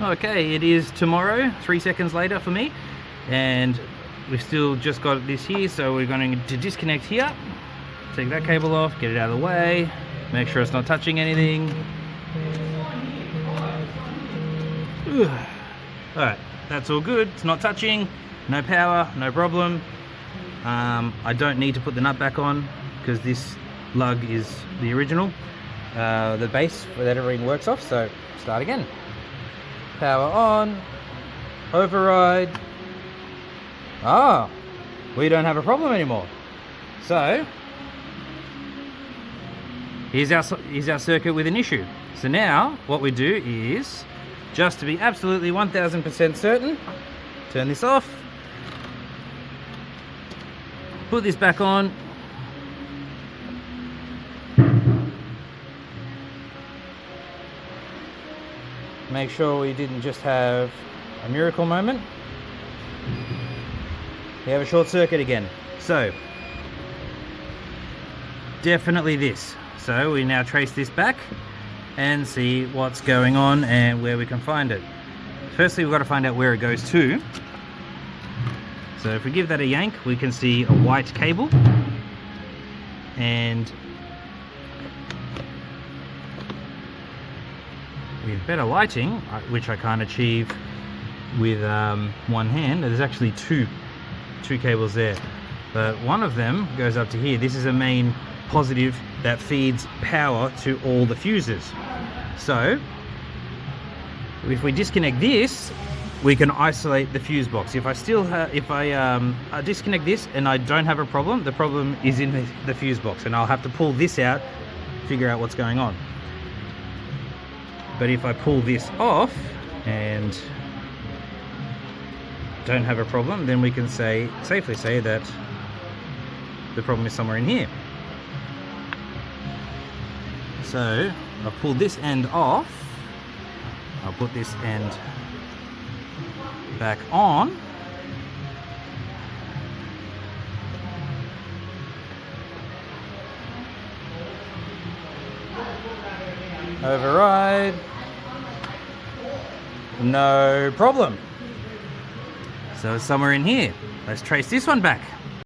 Okay, it is tomorrow, 3 seconds later for me, and we've still just got this here, so we're going to disconnect here, take that cable off, get it out of the way, make sure it's not touching anything. Alright, that's all good, it's not touching, no power, no problem. I don't need to put the nut back on because this lug is the original, the base that everything works off. So start again, power on, override. We don't have a problem anymore. So here's our circuit with an issue. So now what we do is, just to be absolutely 1000% certain, turn this off, put this back on, make sure we didn't just have a miracle moment. We have a short circuit again. So definitely this. So we now trace this back and see what's going on and where we can find it. Firstly, we've got to find out where it goes to. So if we give that a yank, we can see a white cable, and with better lighting, which I can't achieve with one hand, there's actually two cables there, but one of them goes up to here. This is a main positive that feeds power to all the fuses. So if we disconnect this, we can isolate the fuse box. If I disconnect this and I don't have a problem, the problem is in the fuse box, and I'll have to pull this out, figure out what's going on. But if I pull this off and don't have a problem, then we can safely say that the problem is somewhere in here. So I'll pull this end off, I'll put this end back on, override, no problem. So it's somewhere in here. Let's trace this one back.